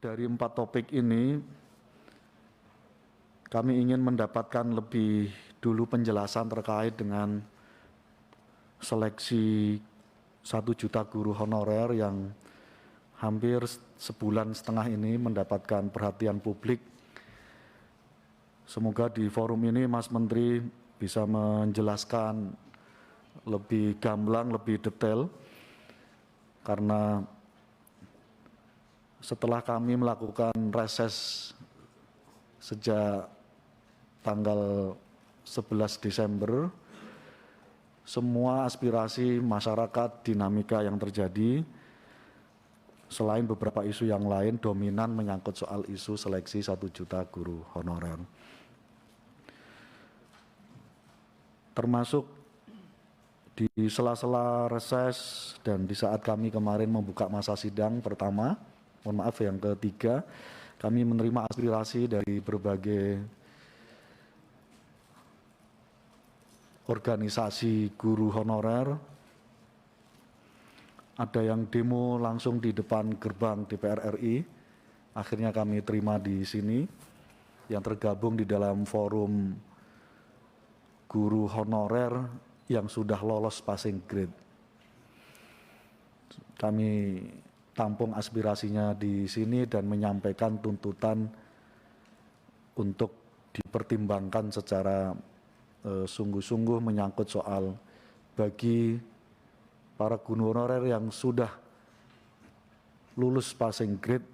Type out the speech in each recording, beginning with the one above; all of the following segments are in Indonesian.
Dari 4 topik ini, kami ingin mendapatkan lebih dulu penjelasan terkait dengan seleksi 1 juta guru honorer yang hampir sebulan setengah ini mendapatkan perhatian publik. Semoga di forum ini Mas Menteri bisa menjelaskan lebih gamblang, lebih detail, karena setelah kami melakukan reses sejak tanggal 11 Desember, semua aspirasi masyarakat, dinamika yang terjadi, selain beberapa isu yang lain, dominan menyangkut soal isu seleksi 1 juta guru honorer. Termasuk di sela-sela reses dan di saat kami kemarin membuka masa sidang pertama, mohon maaf yang ketiga, kami menerima aspirasi dari berbagai organisasi guru honorer. Ada yang demo langsung di depan gerbang DPR RI, akhirnya kami terima di sini, yang tergabung di dalam forum guru honorer yang sudah lolos passing grade. Kami tampung aspirasinya di sini dan menyampaikan tuntutan untuk dipertimbangkan secara sungguh-sungguh menyangkut soal bagi para guru honorer yang sudah lulus passing grade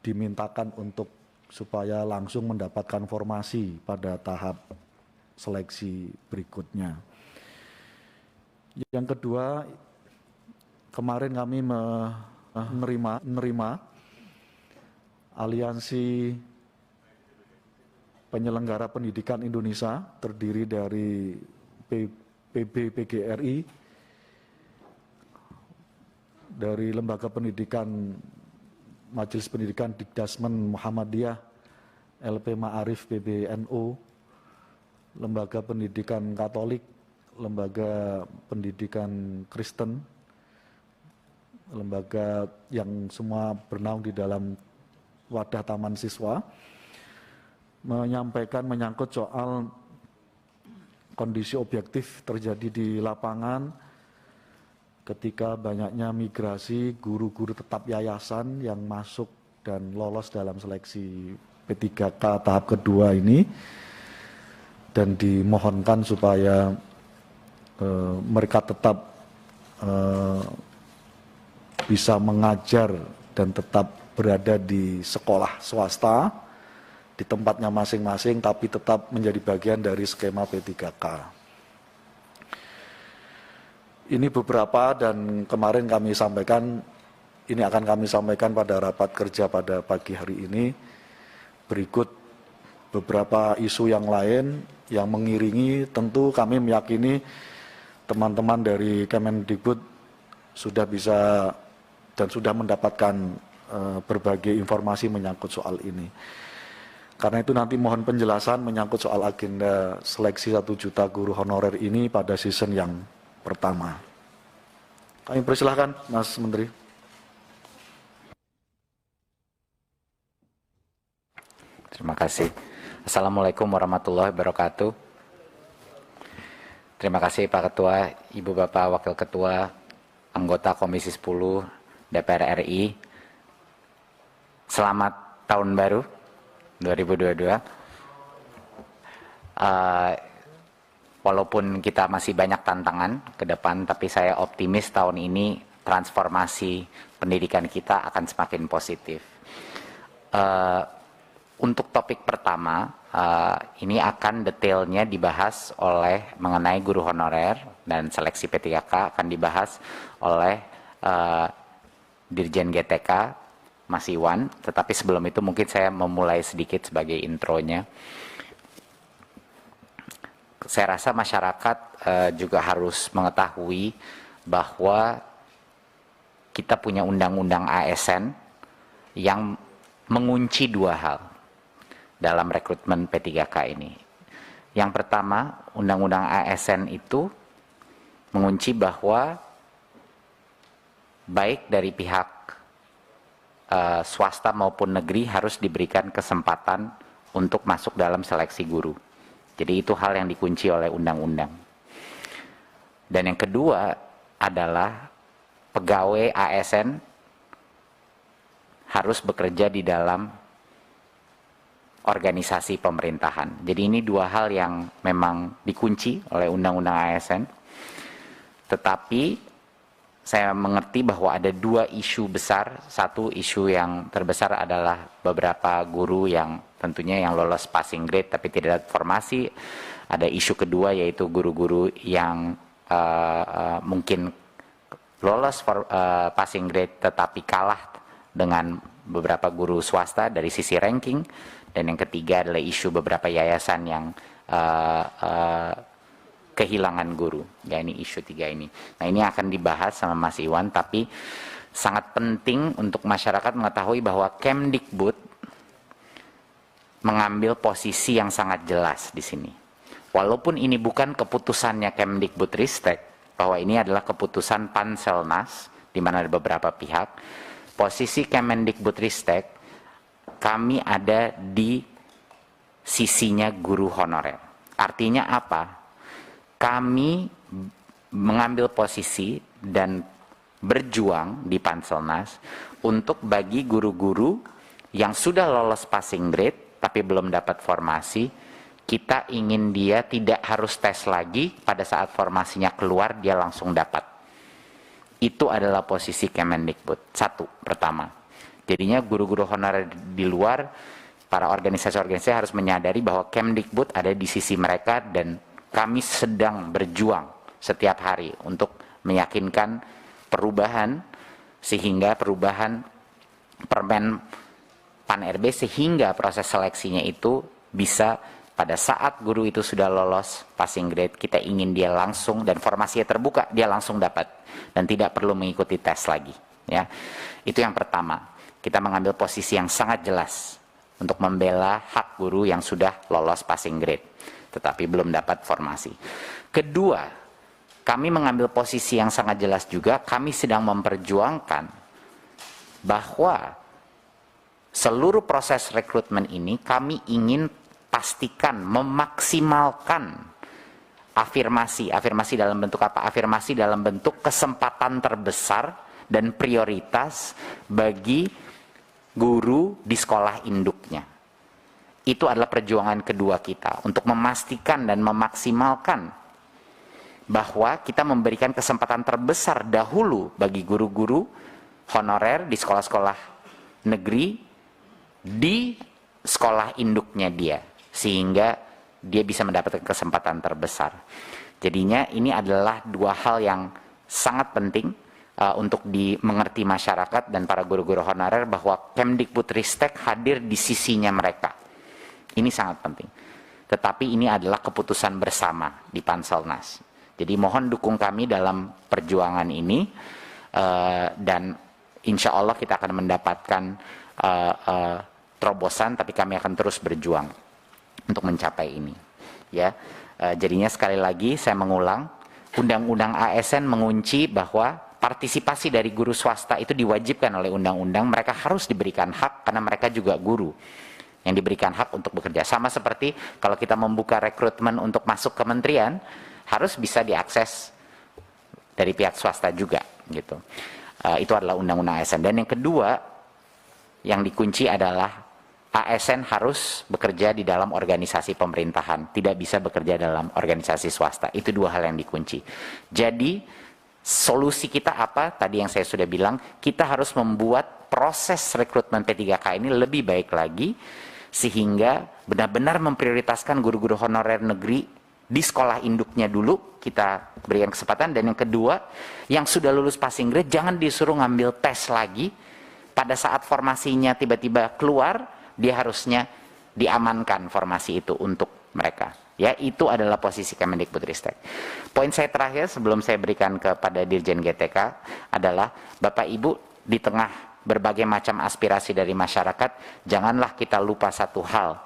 dimintakan untuk supaya langsung mendapatkan formasi pada tahap seleksi berikutnya. Yang kedua, kemarin kami menerima Aliansi Penyelenggara Pendidikan Indonesia, terdiri dari PBPGRI, dari Lembaga Pendidikan Majelis Pendidikan Dikdasmen Muhammadiyah, LP Ma'arif PBNU, Lembaga Pendidikan Katolik, Lembaga Pendidikan Kristen, lembaga yang semua bernaung di dalam wadah taman siswa, menyampaikan menyangkut soal kondisi objektif terjadi di lapangan ketika banyaknya migrasi guru-guru tetap yayasan yang masuk dan lolos dalam seleksi P3K tahap kedua ini, dan dimohonkan supaya mereka tetap bisa mengajar dan tetap berada di sekolah swasta di tempatnya masing-masing, tapi tetap menjadi bagian dari skema P3K. Ini beberapa, dan kemarin kami sampaikan, ini akan kami sampaikan pada rapat kerja pada pagi hari ini. Berikut beberapa isu yang lain yang mengiringi. Tentu kami meyakini teman-teman dari Kemendikbud sudah bisa dan sudah mendapatkan berbagai informasi menyangkut soal ini. Karena itu nanti mohon penjelasan menyangkut soal agenda seleksi 1 juta guru honorer ini pada season yang pertama. Kami persilahkan Mas Menteri. Terima kasih. Assalamualaikum warahmatullahi wabarakatuh. Terima kasih Pak Ketua, Ibu Bapak Wakil Ketua, anggota Komisi 10 DPR RI. Selamat tahun baru 2022. Walaupun kita masih banyak tantangan ke depan, tapi saya optimis tahun ini transformasi pendidikan kita akan semakin positif. Untuk topik pertama, ini akan detailnya dibahas oleh mengenai guru honorer dan seleksi P3K akan dibahas oleh Dirjen GTK, Mas Iwan. Tetapi sebelum itu mungkin saya memulai sedikit sebagai intronya. Saya rasa masyarakat juga harus mengetahui bahwa kita punya undang-undang ASN yang mengunci 2 hal dalam rekrutmen P3K ini. Yang pertama, undang-undang ASN itu mengunci bahwa baik dari pihak swasta maupun negeri harus diberikan kesempatan untuk masuk dalam seleksi guru. Jadi itu hal yang dikunci oleh undang-undang. Dan yang kedua adalah pegawai ASN harus bekerja di dalam organisasi pemerintahan. Jadi ini dua hal yang memang dikunci oleh undang-undang ASN. Tetapi saya mengerti bahwa ada dua isu besar. Satu isu yang terbesar adalah beberapa guru yang tentunya yang lolos passing grade tapi tidak ada formasi. Ada isu kedua yaitu guru-guru yang mungkin lolos passing grade tetapi kalah dengan beberapa guru swasta dari sisi ranking. Dan yang ketiga adalah isu beberapa yayasan yang kehilangan guru. Ya, ini isu tiga ini. Nah, ini akan dibahas sama Mas Iwan, tapi sangat penting untuk masyarakat mengetahui bahwa Kemdikbud mengambil posisi yang sangat jelas di sini. Walaupun ini bukan keputusannya Kemdikbudristek, bahwa ini adalah keputusan Panselnas, di mana ada beberapa pihak, posisi Kemendikbudristek, kami ada di sisinya guru honorer. Artinya apa? Kami mengambil posisi dan berjuang di Panselnas untuk bagi guru-guru yang sudah lolos passing grade tapi belum dapat formasi, kita ingin dia tidak harus tes lagi, pada saat formasinya keluar dia langsung dapat. Itu adalah posisi Kemendikbud. Satu, pertama. Jadinya guru-guru honorer di luar, para organisasi-organisasi harus menyadari bahwa Kemdikbud ada di sisi mereka dan kami sedang berjuang setiap hari untuk meyakinkan perubahan, sehingga perubahan Permen Pan-RB sehingga proses seleksinya itu bisa pada saat guru itu sudah lolos passing grade, kita ingin dia langsung dan formasinya terbuka, dia langsung dapat dan tidak perlu mengikuti tes lagi. Ya, itu yang pertama. Kita mengambil posisi yang sangat jelas untuk membela hak guru yang sudah lolos passing grade tetapi belum dapat formasi. Kedua, kami mengambil posisi yang sangat jelas juga, kami sedang memperjuangkan bahwa seluruh proses rekrutmen ini kami ingin pastikan memaksimalkan afirmasi dalam bentuk apa? Afirmasi dalam bentuk kesempatan terbesar dan prioritas bagi guru di sekolah induknya. Itu adalah perjuangan kedua kita untuk memastikan dan memaksimalkan bahwa kita memberikan kesempatan terbesar dahulu bagi guru-guru honorer di sekolah-sekolah negeri di sekolah induknya dia, sehingga dia bisa mendapatkan kesempatan terbesar. Jadinya ini adalah dua hal yang sangat penting untuk dimengerti masyarakat dan para guru-guru honorer bahwa Kemdikbudristek hadir di sisinya mereka. Ini sangat penting. Tetapi ini adalah keputusan bersama di Panselnas. Jadi mohon dukung kami dalam perjuangan ini dan insya Allah kita akan mendapatkan terobosan, tapi kami akan terus berjuang untuk mencapai ini. Ya, jadinya sekali lagi saya mengulang, Undang-Undang ASN mengunci bahwa partisipasi dari guru swasta itu diwajibkan oleh undang-undang. Mereka harus diberikan hak karena mereka juga guru yang diberikan hak untuk bekerja. Sama seperti kalau kita membuka rekrutmen untuk masuk kementerian, harus bisa diakses dari pihak swasta juga, gitu. Itu adalah undang-undang ASN. Dan yang kedua yang dikunci adalah ASN harus bekerja di dalam organisasi pemerintahan, tidak bisa bekerja dalam organisasi swasta. Itu dua hal yang dikunci. Jadi solusi kita apa? Tadi yang saya sudah bilang, kita harus membuat proses rekrutmen P3K ini lebih baik lagi, sehingga benar-benar memprioritaskan guru-guru honorer negeri di sekolah induknya dulu, kita berikan kesempatan. Dan yang kedua, yang sudah lulus passing grade jangan disuruh ngambil tes lagi. Pada saat formasinya tiba-tiba keluar, dia harusnya diamankan formasi itu untuk mereka. Ya, itu adalah posisi Kemendikbudristek. Poin saya terakhir sebelum saya berikan kepada Dirjen GTK adalah, Bapak Ibu, di tengah berbagai macam aspirasi dari masyarakat, janganlah kita lupa satu hal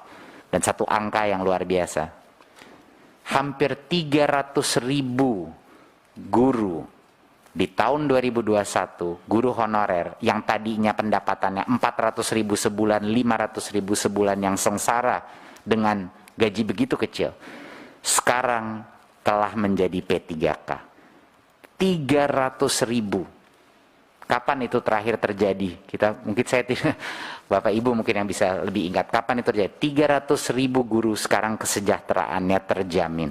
dan satu angka yang luar biasa. Hampir 300.000 guru Di tahun 2021, guru honorer yang tadinya pendapatannya 400.000 sebulan, 500.000 sebulan yang sengsara dengan gaji begitu kecil, sekarang telah menjadi P3K. 300.000. Kapan itu terakhir terjadi? Mungkin saya tidak, Bapak Ibu mungkin yang bisa lebih ingat. Kapan itu terjadi? 300.000 guru sekarang kesejahteraannya terjamin,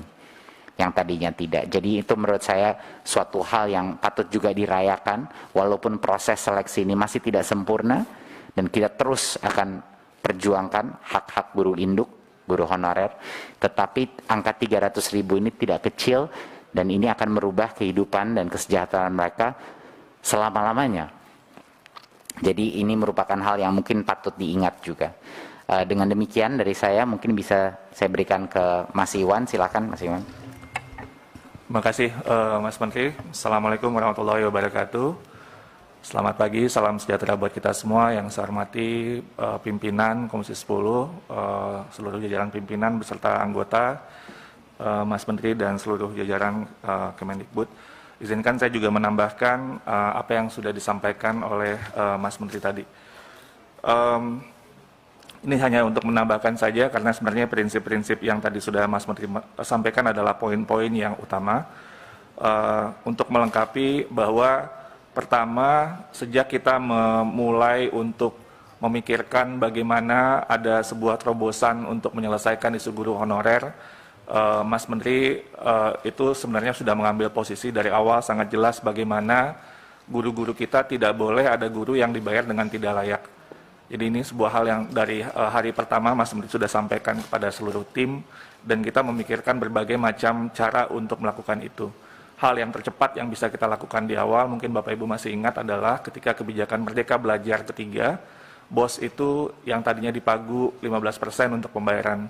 yang tadinya tidak. Jadi itu menurut saya suatu hal yang patut juga dirayakan, walaupun proses seleksi ini masih tidak sempurna, dan kita terus akan perjuangkan hak-hak guru induk, guru honorer, tetapi angka 300.000 ini tidak kecil, dan ini akan merubah kehidupan dan kesejahteraan mereka selama-lamanya. Jadi ini merupakan hal yang mungkin patut diingat juga. Dengan demikian dari saya, mungkin bisa saya berikan ke Mas Iwan. Silakan Mas Iwan. Terima kasih Mas Menteri. Assalamualaikum warahmatullahi wabarakatuh. Selamat pagi, salam sejahtera buat kita semua. Yang saya hormati pimpinan Komisi 10, seluruh jajaran pimpinan beserta anggota, Mas Menteri dan seluruh jajaran Kemendikbud. Izinkan saya juga menambahkan apa yang sudah disampaikan oleh Mas Menteri tadi. Ini hanya untuk menambahkan saja, karena sebenarnya prinsip-prinsip yang tadi sudah Mas Menteri sampaikan adalah poin-poin yang utama untuk melengkapi bahwa pertama, sejak kita memulai untuk memikirkan bagaimana ada sebuah terobosan untuk menyelesaikan isu guru honorer, Mas Menteri itu sebenarnya sudah mengambil posisi dari awal sangat jelas bagaimana guru-guru kita tidak boleh ada guru yang dibayar dengan tidak layak. Jadi ini sebuah hal yang dari hari pertama Mas Menteri sudah sampaikan kepada seluruh tim, dan kita memikirkan berbagai macam cara untuk melakukan itu. Hal yang tercepat yang bisa kita lakukan di awal, mungkin Bapak Ibu masih ingat, adalah ketika kebijakan Merdeka Belajar ketiga, BOS itu yang tadinya dipagu 15% untuk pembayaran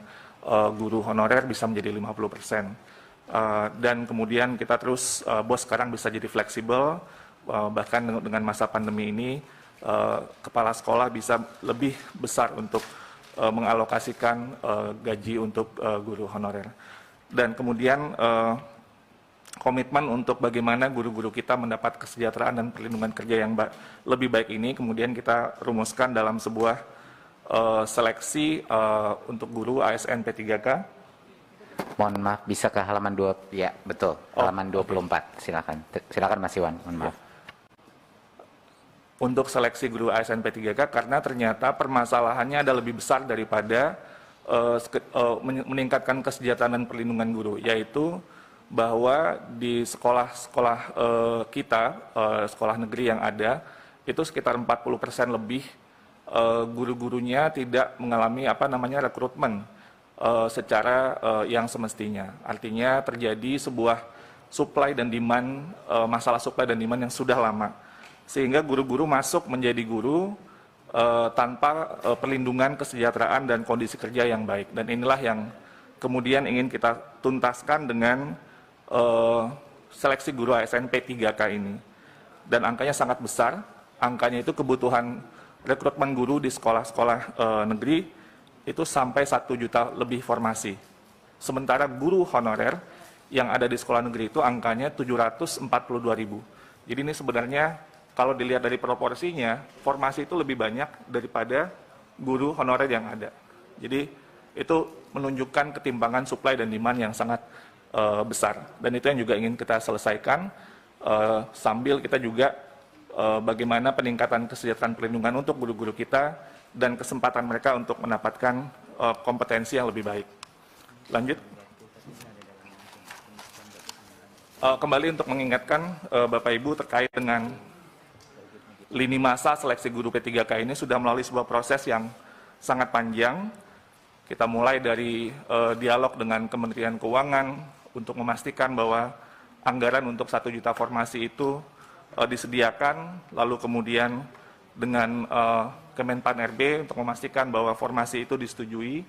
guru honorer bisa menjadi 50%. Dan kemudian kita terus, BOS sekarang bisa jadi fleksibel, bahkan dengan masa pandemi ini, kepala sekolah bisa lebih besar untuk mengalokasikan gaji untuk guru honorer. Dan kemudian komitmen untuk bagaimana guru-guru kita mendapat kesejahteraan dan perlindungan kerja yang lebih baik ini kemudian kita rumuskan dalam sebuah seleksi untuk guru ASN P3K. Mohon maaf, bisa ke halaman 2, ya betul, halaman 24, silakan Mas Iwan, mohon maaf. Untuk seleksi guru ASN P3K, karena ternyata permasalahannya ada lebih besar daripada meningkatkan kesejahteraan dan perlindungan guru, yaitu bahwa di sekolah-sekolah kita, sekolah negeri yang ada, itu sekitar 40% lebih guru-gurunya tidak mengalami rekrutmen secara yang semestinya. Artinya terjadi sebuah supply dan demand, masalah supply dan demand yang sudah lama. Sehingga guru-guru masuk menjadi guru tanpa perlindungan kesejahteraan dan kondisi kerja yang baik. Dan inilah yang kemudian ingin kita tuntaskan dengan seleksi guru ASN P3K ini. Dan angkanya sangat besar, angkanya itu kebutuhan rekrutmen guru di sekolah-sekolah negeri itu sampai 1 juta lebih formasi. Sementara guru honorer yang ada di sekolah negeri itu angkanya 742.000. Jadi ini sebenarnya kalau dilihat dari proporsinya, formasi itu lebih banyak daripada guru honorer yang ada. Jadi itu menunjukkan ketimpangan supply dan demand yang sangat besar. Dan itu yang juga ingin kita selesaikan, sambil kita juga bagaimana peningkatan kesejahteraan perlindungan untuk guru-guru kita dan kesempatan mereka untuk mendapatkan kompetensi yang lebih baik. Lanjut. Kembali untuk mengingatkan Bapak Ibu terkait dengan lini masa seleksi guru P3K ini sudah melalui sebuah proses yang sangat panjang. Kita mulai dari dialog dengan Kementerian Keuangan untuk memastikan bahwa anggaran untuk 1 juta formasi itu disediakan, lalu kemudian dengan Kemenpan RB untuk memastikan bahwa formasi itu disetujui,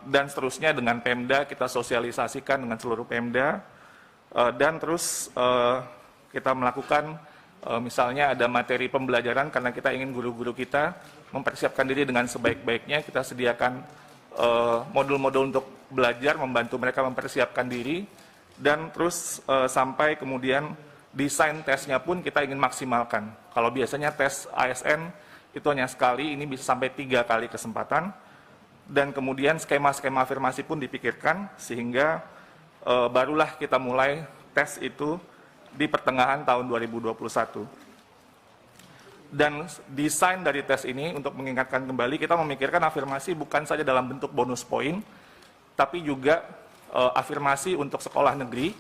dan seterusnya dengan Pemda kita sosialisasikan dengan seluruh Pemda, dan terus kita melakukan misalnya ada materi pembelajaran karena kita ingin guru-guru kita mempersiapkan diri dengan sebaik-baiknya, kita sediakan modul-modul untuk belajar, membantu mereka mempersiapkan diri, dan terus sampai kemudian desain tesnya pun kita ingin maksimalkan. Kalau biasanya tes ASN itu hanya sekali, ini bisa sampai 3 kali kesempatan. Dan kemudian skema-skema afirmasi pun dipikirkan, sehingga barulah kita mulai tes itu di pertengahan tahun 2021. Dan desain dari tes ini untuk mengingatkan kembali, kita memikirkan afirmasi bukan saja dalam bentuk bonus poin, tapi juga afirmasi untuk sekolah negeri,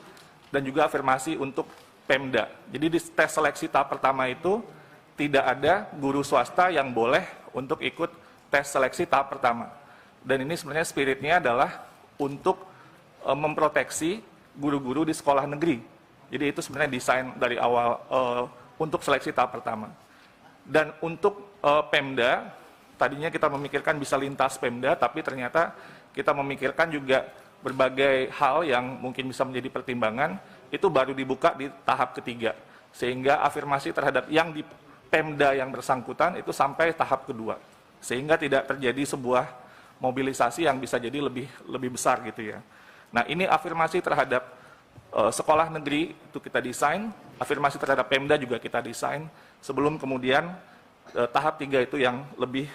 dan juga afirmasi untuk Pemda. Jadi di tes seleksi tahap pertama itu, tidak ada guru swasta yang boleh untuk ikut tes seleksi tahap pertama. Dan ini sebenarnya spiritnya adalah untuk memproteksi guru-guru di sekolah negeri. Jadi itu sebenarnya desain dari awal untuk seleksi tahap pertama. Dan untuk Pemda, tadinya kita memikirkan bisa lintas Pemda, tapi ternyata kita memikirkan juga berbagai hal yang mungkin bisa menjadi pertimbangan, itu baru dibuka di tahap ketiga. Sehingga afirmasi terhadap yang di Pemda yang bersangkutan itu sampai tahap kedua. Sehingga tidak terjadi sebuah mobilisasi yang bisa jadi lebih besar gitu ya. Nah, ini afirmasi terhadap sekolah negeri itu kita desain, afirmasi terhadap Pemda juga kita desain, sebelum kemudian tahap 3 itu yang lebih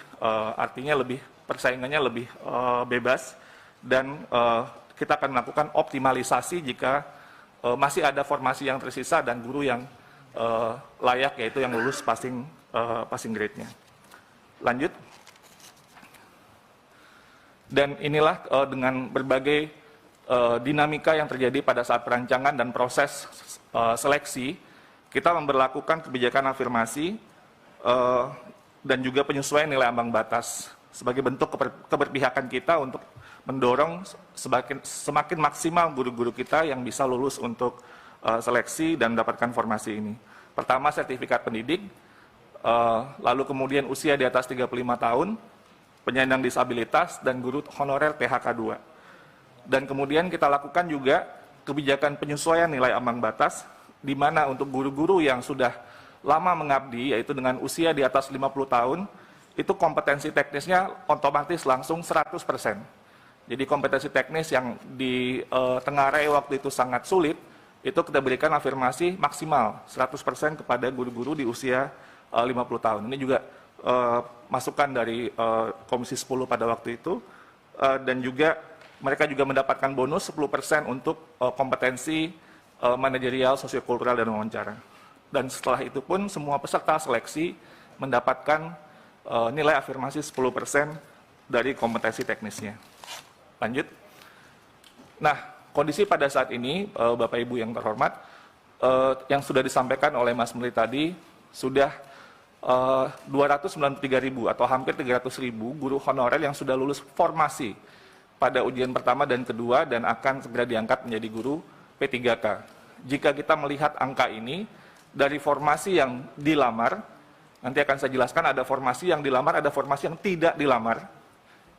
artinya lebih persaingannya lebih bebas, dan kita akan melakukan optimalisasi jika masih ada formasi yang tersisa dan guru yang layak, yaitu yang lulus passing grade-nya. Lanjut. Dan inilah dengan berbagai dinamika yang terjadi pada saat perancangan dan proses seleksi, kita memberlakukan kebijakan afirmasi dan juga penyesuaian nilai ambang batas sebagai bentuk keberpihakan kita untuk mendorong semakin maksimal guru-guru kita yang bisa lulus untuk seleksi dan mendapatkan formasi ini. Pertama, sertifikat pendidik, lalu kemudian usia di atas 35 tahun, penyandang disabilitas, dan guru honorer THK 2. Dan kemudian kita lakukan juga kebijakan penyesuaian nilai ambang batas, di mana untuk guru-guru yang sudah lama mengabdi, yaitu dengan usia di atas 50 tahun, itu kompetensi teknisnya otomatis langsung 100%. Jadi kompetensi teknis yang di Tenggarai waktu itu sangat sulit, itu kita berikan afirmasi maksimal 100% kepada guru-guru di usia 50 tahun. Ini juga masukan dari Komisi 10 pada waktu itu, dan juga mereka juga mendapatkan bonus 10% untuk kompetensi manajerial, sosiokultural, dan wawancara. Dan setelah itu pun semua peserta seleksi mendapatkan nilai afirmasi 10% dari kompetensi teknisnya. Lanjut. Nah, kondisi pada saat ini, Bapak Ibu yang terhormat, yang sudah disampaikan oleh Mas Menteri tadi, sudah 293.000 atau hampir 300.000 guru honorer yang sudah lulus formasi pada ujian pertama dan kedua dan akan segera diangkat menjadi guru P3K. Jika kita melihat angka ini, dari formasi yang dilamar, nanti akan saya jelaskan ada formasi yang dilamar, ada formasi yang tidak dilamar,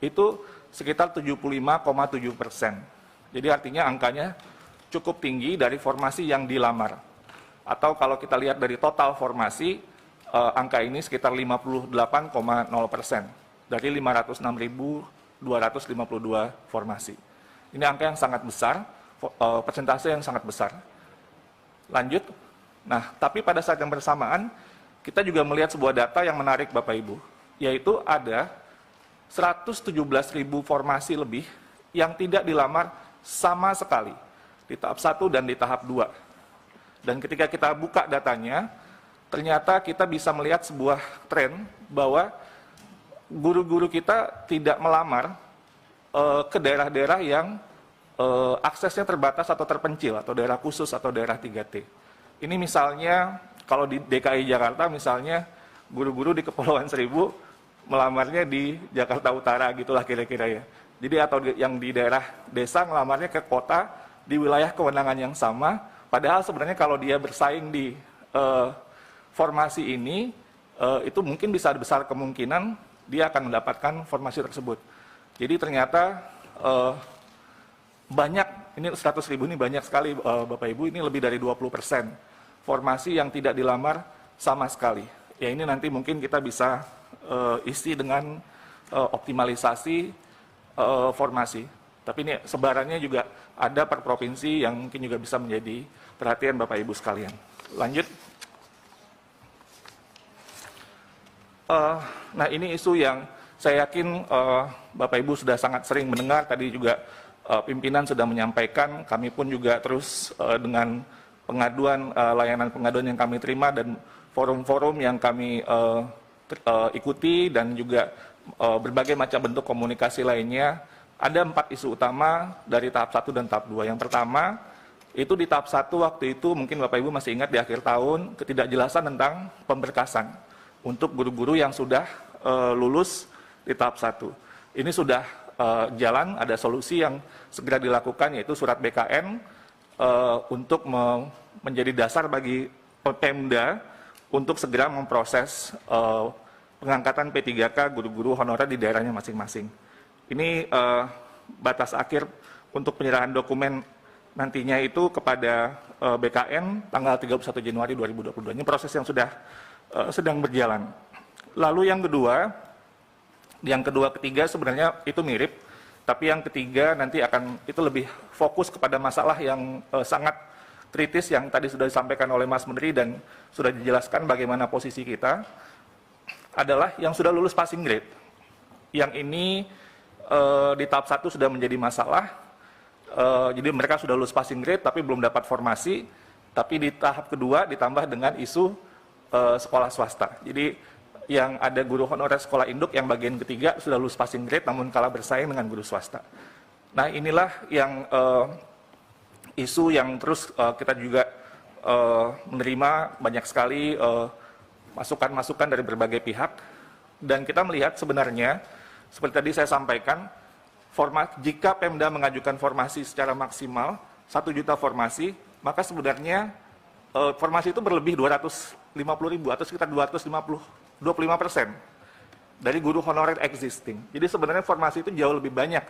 itu sekitar 75,7%. Jadi artinya angkanya cukup tinggi dari formasi yang dilamar. Atau kalau kita lihat dari total formasi, angka ini sekitar 58,0% dari 506.252 formasi. Ini angka yang sangat besar, persentase yang sangat besar. Lanjut. Nah, tapi pada saat yang bersamaan, kita juga melihat sebuah data yang menarik Bapak Ibu, yaitu ada 117.000 formasi lebih yang tidak dilamar sama sekali di tahap 1 dan di tahap 2. Dan ketika kita buka datanya, ternyata kita bisa melihat sebuah tren bahwa guru-guru kita tidak melamar ke daerah-daerah yang aksesnya terbatas atau terpencil, atau daerah khusus atau daerah 3T. Ini misalnya kalau di DKI Jakarta misalnya guru-guru di Kepulauan Seribu melamarnya di Jakarta Utara gitulah kira-kira ya. Jadi atau yang di daerah desa melamarnya ke kota di wilayah kewenangan yang sama, padahal sebenarnya kalau dia bersaing di formasi ini, itu mungkin bisa besar kemungkinan dia akan mendapatkan formasi tersebut. Jadi ternyata banyak, ini 100.000 ini banyak sekali Bapak Ibu, ini lebih dari 20% formasi yang tidak dilamar sama sekali. Ya ini nanti mungkin kita bisa isi dengan optimalisasi formasi. Tapi ini sebarannya juga ada per provinsi yang mungkin juga bisa menjadi perhatian Bapak Ibu sekalian. Lanjut. Nah, ini isu yang saya yakin Bapak Ibu sudah sangat sering mendengar. Tadi juga pimpinan sudah menyampaikan, kami pun juga terus dengan pengaduan, layanan pengaduan yang kami terima dan forum-forum yang kami ikuti dan juga berbagai macam bentuk komunikasi lainnya. Ada 4 isu utama dari tahap 1 dan tahap 2. Yang pertama, itu di tahap 1 waktu itu mungkin Bapak Ibu masih ingat di akhir tahun, ketidakjelasan tentang pemberkasan untuk guru-guru yang sudah lulus di tahap 1. Ini sudah jalan, ada solusi yang segera dilakukan, yaitu surat BKN untuk menjadi dasar bagi Pemda untuk segera memproses pengangkatan P3K guru-guru honorer di daerahnya masing-masing. Ini batas akhir untuk penyerahan dokumen nantinya itu kepada BKN tanggal 31 Januari 2022. Ini proses yang sudah sedang berjalan. Lalu yang kedua, ketiga sebenarnya itu mirip, tapi yang ketiga nanti akan itu lebih fokus kepada masalah yang sangat kritis yang tadi sudah disampaikan oleh Mas Menteri dan sudah dijelaskan bagaimana posisi kita, adalah yang sudah lulus passing grade. Yang ini di tahap 1 sudah menjadi masalah, jadi mereka sudah lulus passing grade tapi belum dapat formasi, tapi di tahap kedua ditambah dengan isu sekolah swasta. Jadi yang ada guru honorer sekolah induk yang bagian ketiga sudah lulus passing grade namun kalah bersaing dengan guru swasta. Nah, inilah yang isu yang terus kita juga menerima banyak sekali masukan-masukan dari berbagai pihak, dan kita melihat sebenarnya seperti tadi saya sampaikan, jika Pemda mengajukan formasi secara maksimal 1 juta formasi, maka sebenarnya formasi itu berlebih 250.000 atau sekitar 25% dari guru honorer existing. Jadi sebenarnya formasi itu jauh lebih banyak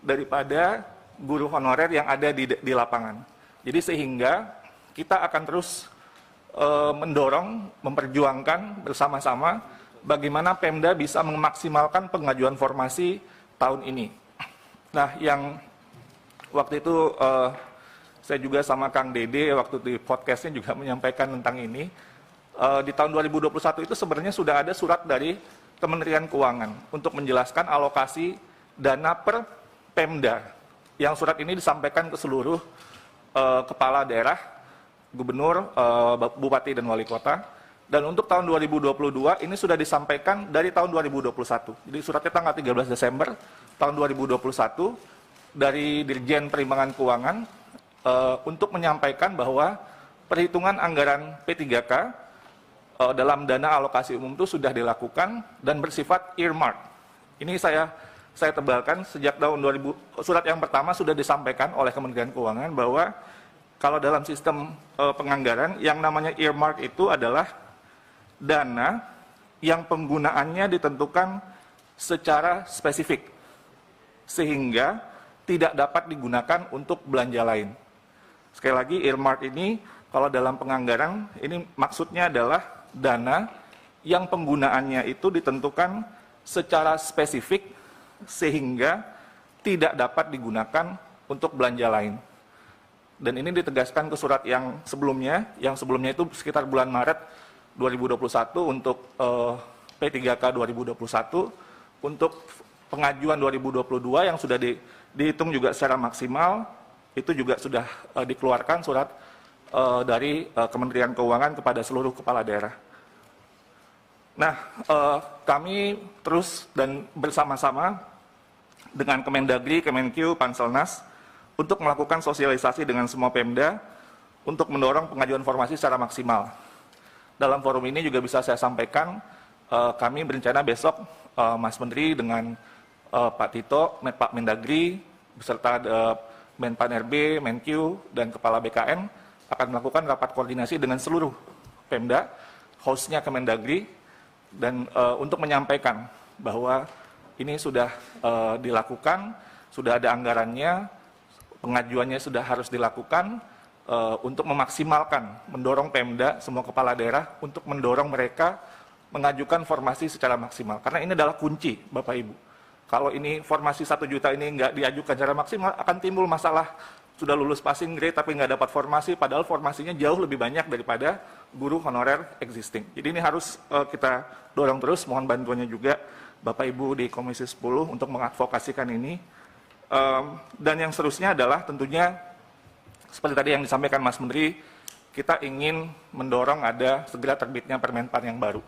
daripada guru honorer yang ada di lapangan. Jadi sehingga kita akan terus mendorong, memperjuangkan bersama-sama bagaimana Pemda bisa memaksimalkan pengajuan formasi tahun ini. Nah, yang waktu itu saya juga sama Kang Dede waktu di podcastnya juga menyampaikan tentang ini. Di tahun 2021 itu sebenarnya sudah ada surat dari Kementerian Keuangan untuk menjelaskan alokasi dana per Pemda. Yang surat ini disampaikan ke seluruh kepala daerah, gubernur, bupati dan wali kota. Dan untuk tahun 2022 ini sudah disampaikan dari tahun 2021. Jadi suratnya tanggal 13 Desember tahun 2021 dari Dirjen Perimbangan Keuangan untuk menyampaikan bahwa perhitungan anggaran P3K dalam dana alokasi umum itu sudah dilakukan dan bersifat earmark. Ini saya tebalkan sejak tahun 2000, surat yang pertama sudah disampaikan oleh Kementerian Keuangan bahwa kalau dalam sistem penganggaran yang namanya earmark itu adalah dana yang penggunaannya ditentukan secara spesifik sehingga tidak dapat digunakan untuk belanja lain. Sekali lagi, earmark ini kalau dalam penganggaran ini maksudnya adalah dana yang penggunaannya itu ditentukan secara spesifik sehingga tidak dapat digunakan untuk belanja lain. Dan ini ditegaskan ke surat yang sebelumnya itu sekitar bulan Maret 2021 untuk P3K 2021, untuk pengajuan 2022 yang sudah dihitung juga secara maksimal, itu juga sudah dikeluarkan surat dari Kementerian Keuangan kepada seluruh kepala daerah. Nah, kami terus dan bersama-sama dengan Kemendagri, Kemenkyu, Panselnas untuk melakukan sosialisasi dengan semua Pemda untuk mendorong pengajuan formasi secara maksimal. Dalam forum ini juga bisa saya sampaikan, kami berencana besok Mas Menteri dengan Pak Tito, Pak Mendagri, beserta Menpan RB, Menkyu, dan Kepala BKN akan melakukan rapat koordinasi dengan seluruh Pemda, hostnya Kemendagri, dan untuk menyampaikan bahwa ini sudah dilakukan, sudah ada anggarannya, pengajuannya sudah harus dilakukan untuk memaksimalkan, mendorong Pemda, semua kepala daerah untuk mendorong mereka mengajukan formasi secara maksimal. Karena ini adalah kunci, Bapak Ibu. Kalau ini formasi 1 juta ini nggak diajukan secara maksimal, akan timbul masalah sudah lulus passing grade tapi nggak dapat formasi, padahal formasinya jauh lebih banyak daripada guru honorer existing. Jadi ini harus kita dorong terus, mohon bantuannya juga Bapak Ibu di Komisi 10 untuk mengadvokasikan ini. Dan yang seterusnya adalah tentunya seperti tadi yang disampaikan Mas Menteri, kita ingin mendorong ada segera terbitnya Permenpan yang baru.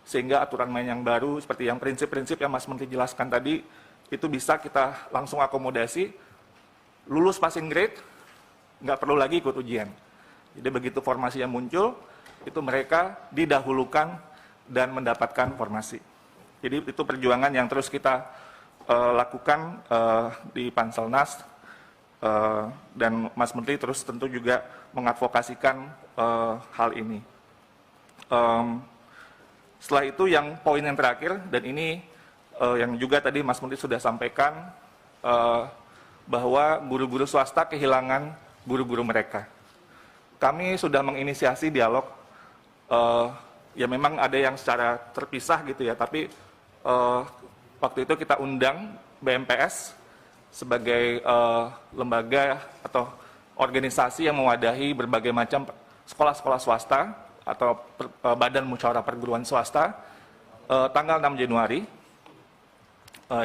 Sehingga aturan main yang baru seperti yang prinsip-prinsip yang Mas Menteri jelaskan tadi, itu bisa kita langsung akomodasi, lulus passing grade, nggak perlu lagi ikut ujian. Jadi begitu formasi yang muncul, itu mereka didahulukan dan mendapatkan formasi. Jadi itu perjuangan yang terus kita lakukan di Panselnas, dan Mas Menteri terus tentu juga mengadvokasikan hal ini. Setelah itu yang poin yang terakhir, dan ini yang juga tadi Mas Menteri sudah sampaikan, bahwa guru-guru swasta kehilangan guru-guru mereka. Kami sudah menginisiasi dialog, ya memang ada yang secara terpisah gitu ya, tapi waktu itu kita undang BMPS sebagai lembaga atau organisasi yang mewadahi berbagai macam sekolah-sekolah swasta atau badan musyawarah perguruan swasta, tanggal 6 Januari.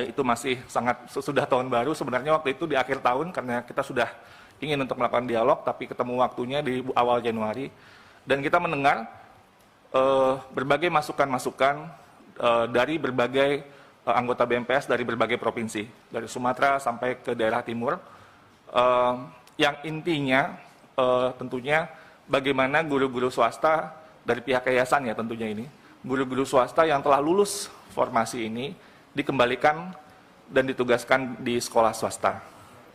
Itu masih sangat sudah tahun baru, sebenarnya waktu itu di akhir tahun karena kita sudah ingin untuk melakukan dialog, tapi ketemu waktunya di awal Januari, dan kita mendengar berbagai masukan-masukan dari berbagai anggota BMPS dari berbagai provinsi, dari Sumatera sampai ke daerah timur, yang intinya tentunya bagaimana guru-guru swasta dari pihak yayasan ya tentunya ini, guru-guru swasta yang telah lulus formasi ini dikembalikan dan ditugaskan di sekolah swasta.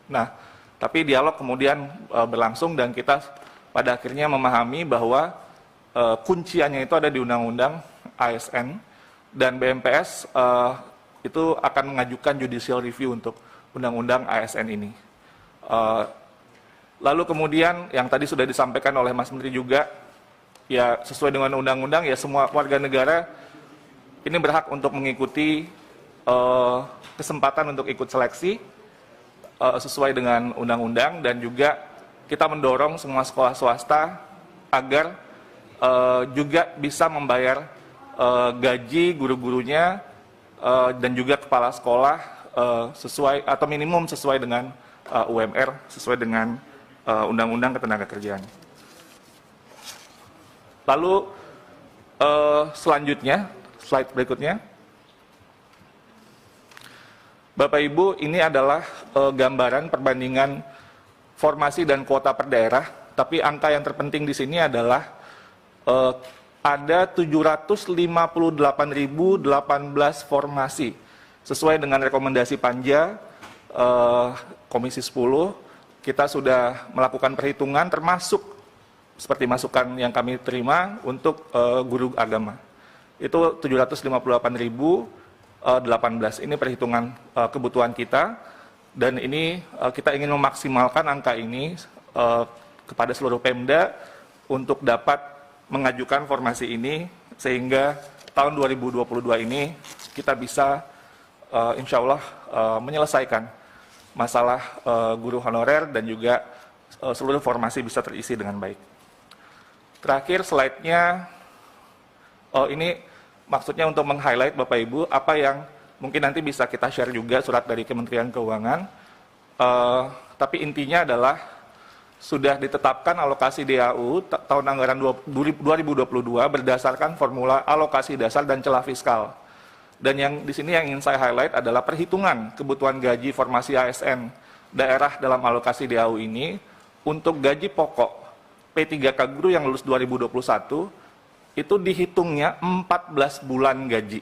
Nah, tapi dialog kemudian berlangsung dan kita pada akhirnya memahami bahwa kunciannya itu ada di Undang-Undang ASN, dan BMPS itu akan mengajukan judicial review untuk Undang-Undang ASN ini. Lalu kemudian yang tadi sudah disampaikan oleh Mas Menteri juga, ya sesuai dengan undang-undang ya semua warga negara ini berhak untuk mengikuti kesempatan untuk ikut seleksi sesuai dengan undang-undang, dan juga kita mendorong semua sekolah swasta agar juga bisa membayar gaji guru-gurunya dan juga kepala sekolah sesuai atau minimum sesuai dengan UMR, sesuai dengan Undang-Undang Ketenagakerjaan. Lalu selanjutnya, slide berikutnya. Bapak Ibu, ini adalah gambaran perbandingan formasi dan kuota per daerah, tapi angka yang terpenting di sini adalah ada 758.018 formasi sesuai dengan rekomendasi Panja Komisi 10. Kita sudah melakukan perhitungan termasuk seperti masukan yang kami terima untuk guru agama. Itu 758.018. Ini perhitungan kebutuhan kita, dan ini kita ingin memaksimalkan angka ini kepada seluruh Pemda untuk dapat mengajukan formasi ini, sehingga tahun 2022 ini kita bisa insya Allah menyelesaikan masalah guru honorer dan juga seluruh formasi bisa terisi dengan baik. Terakhir slide-nya, ini maksudnya untuk meng-highlight Bapak Ibu apa yang mungkin nanti bisa kita share juga surat dari Kementerian Keuangan, tapi intinya adalah sudah ditetapkan alokasi DAU tahun anggaran 2022 berdasarkan formula alokasi dasar dan celah fiskal. Dan yang di sini yang ingin saya highlight adalah perhitungan kebutuhan gaji formasi ASN daerah dalam alokasi DAU ini untuk gaji pokok P3K guru yang lulus 2021 itu dihitungnya 14 bulan gaji.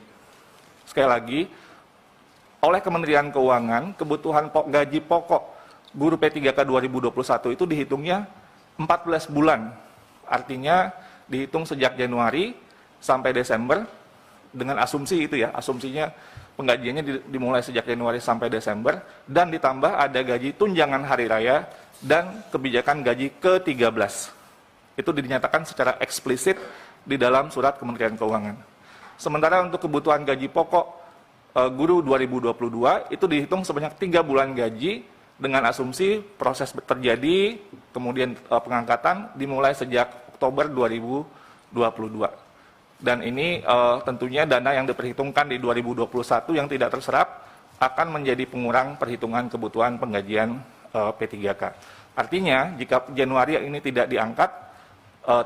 Sekali lagi, oleh Kementerian Keuangan, kebutuhan gaji pokok guru P3K 2021 itu dihitungnya 14 bulan. Artinya dihitung sejak Januari sampai Desember dengan asumsi itu ya, asumsinya penggajiannya dimulai sejak Januari sampai Desember, dan ditambah ada gaji tunjangan hari raya dan kebijakan gaji ke-13. Itu dinyatakan secara eksplisit di dalam surat Kementerian Keuangan. Sementara untuk kebutuhan gaji pokok guru 2022 itu dihitung sebanyak 3 bulan gaji dengan asumsi proses terjadi, kemudian pengangkatan dimulai sejak Oktober 2022. Dan ini tentunya dana yang diperhitungkan di 2021 yang tidak terserap akan menjadi pengurang perhitungan kebutuhan penggajian P3K. Artinya jika Januari ini tidak diangkat,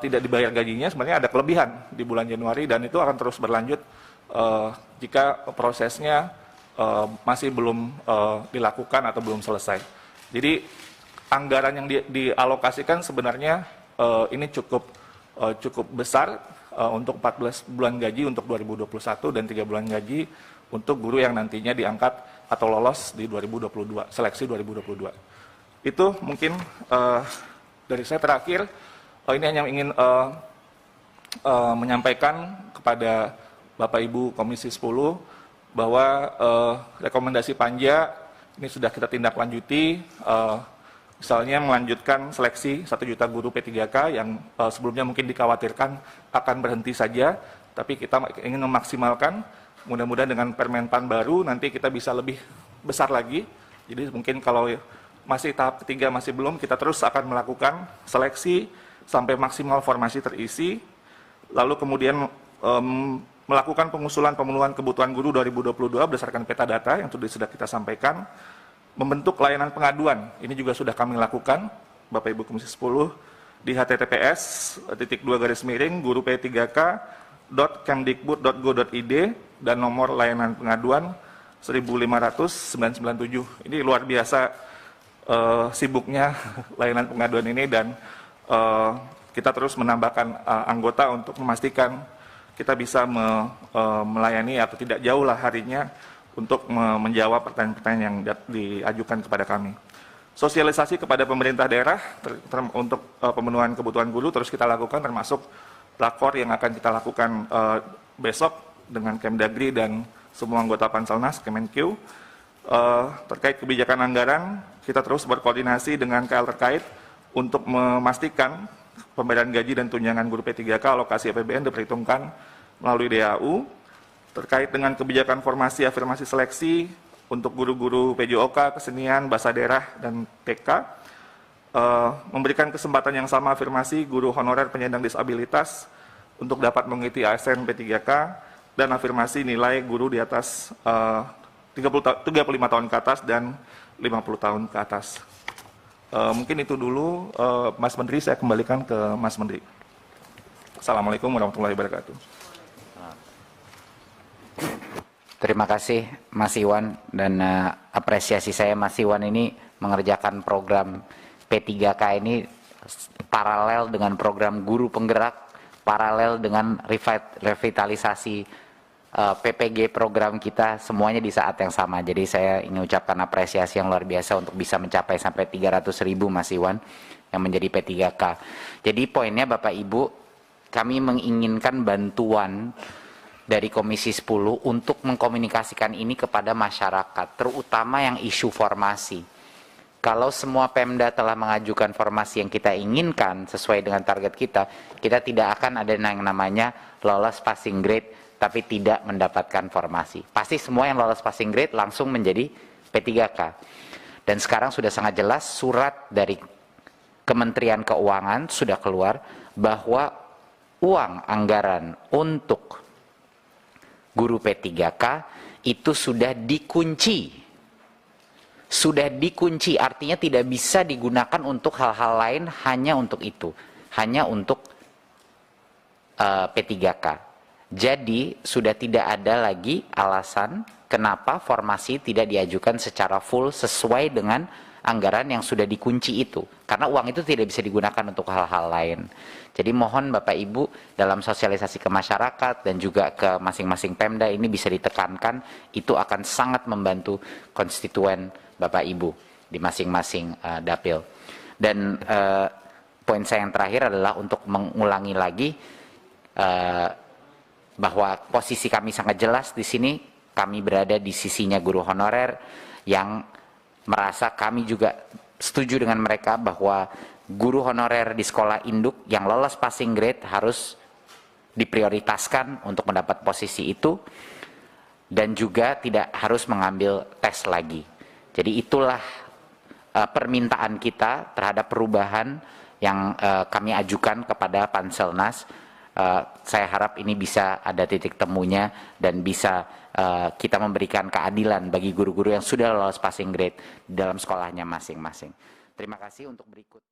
tidak dibayar gajinya, sebenarnya ada kelebihan di bulan Januari dan itu akan terus berlanjut jika prosesnya masih belum dilakukan atau belum selesai. Jadi anggaran yang dialokasikan sebenarnya ini cukup besar untuk 14 bulan gaji untuk 2021 dan 3 bulan gaji untuk guru yang nantinya diangkat atau lolos di 2022, seleksi 2022. Itu mungkin dari saya terakhir, ini hanya ingin menyampaikan kepada Bapak Ibu Komisi 10 bahwa rekomendasi panja ini sudah kita tindak lanjuti, misalnya melanjutkan seleksi 1 juta guru P3K yang sebelumnya mungkin dikhawatirkan akan berhenti saja, tapi kita ingin memaksimalkan, mudah-mudahan dengan Permenpan baru nanti kita bisa lebih besar lagi. Jadi mungkin kalau masih tahap ketiga masih belum, kita terus akan melakukan seleksi sampai maksimal formasi terisi, lalu kemudian melakukan pengusulan pemenuhan kebutuhan guru 2022 berdasarkan peta data yang sudah kita sampaikan, membentuk layanan pengaduan, ini juga sudah kami lakukan, Bapak Ibu Komisi 10, di https://guru p3k.kemdikbud.go.id dan nomor layanan pengaduan 15997. Ini luar biasa sibuknya layanan pengaduan ini dan kita terus menambahkan anggota untuk memastikan kita bisa melayani atau tidak jauh lah harinya untuk menjawab pertanyaan-pertanyaan yang diajukan kepada kami. Sosialisasi kepada pemerintah daerah untuk pemenuhan kebutuhan guru terus kita lakukan, termasuk lapor yang akan kita lakukan besok dengan Kemdagri dan semua anggota Panselnas, Kemenkeu. Terkait kebijakan anggaran, kita terus berkoordinasi dengan KL terkait untuk memastikan pembayaran gaji dan tunjangan guru P3K alokasi APBN diperhitungkan melalui DAU. Terkait dengan kebijakan formasi afirmasi seleksi untuk guru-guru PJOK, kesenian, bahasa daerah, dan TK, memberikan kesempatan yang sama afirmasi guru honorer penyandang disabilitas untuk dapat mengikuti ASN P3K, dan afirmasi nilai guru di atas 35 tahun ke atas dan 50 tahun ke atas. Mungkin itu dulu, Mas Menteri, saya kembalikan ke Mas Menteri. Assalamualaikum warahmatullahi wabarakatuh. Terima kasih Mas Iwan, dan apresiasi saya Mas Iwan ini mengerjakan program P3K ini paralel dengan program guru penggerak, paralel dengan revitalisasi PPG program kita, semuanya di saat yang sama. Jadi saya ingin ucapkan apresiasi yang luar biasa untuk bisa mencapai sampai 300.000 Mas Iwan yang menjadi P3K. Jadi poinnya Bapak Ibu, kami menginginkan bantuan dari Komisi 10 untuk mengkomunikasikan ini kepada masyarakat, terutama yang isu formasi. Kalau semua Pemda telah mengajukan formasi yang kita inginkan sesuai dengan target kita, kita tidak akan ada yang namanya lolos passing grade tapi tidak mendapatkan formasi. Pasti semua yang lolos passing grade langsung menjadi P3K. Dan sekarang sudah sangat jelas surat dari Kementerian Keuangan sudah keluar bahwa uang anggaran untuk guru P3K itu sudah dikunci. Sudah dikunci, artinya tidak bisa digunakan untuk hal-hal lain, hanya untuk itu. Hanya untuk P3K. Jadi sudah tidak ada lagi alasan kenapa formasi tidak diajukan secara full sesuai dengan anggaran yang sudah dikunci itu. Karena uang itu tidak bisa digunakan untuk hal-hal lain. Jadi mohon Bapak Ibu dalam sosialisasi ke masyarakat dan juga ke masing-masing Pemda ini bisa ditekankan, itu akan sangat membantu konstituen Bapak Ibu di masing-masing dapil. Dan poin saya yang terakhir adalah untuk mengulangi lagi bahwa posisi kami sangat jelas di sini, kami berada di sisinya guru honorer yang merasa kami juga setuju dengan mereka bahwa guru honorer di sekolah induk yang lolos passing grade harus diprioritaskan untuk mendapat posisi itu dan juga tidak harus mengambil tes lagi. Jadi itulah permintaan kita terhadap perubahan yang kami ajukan kepada Panselnas. Saya harap ini bisa ada titik temunya dan bisa kita memberikan keadilan bagi guru-guru yang sudah lolos passing grade di dalam sekolahnya masing-masing. Terima kasih untuk berikut.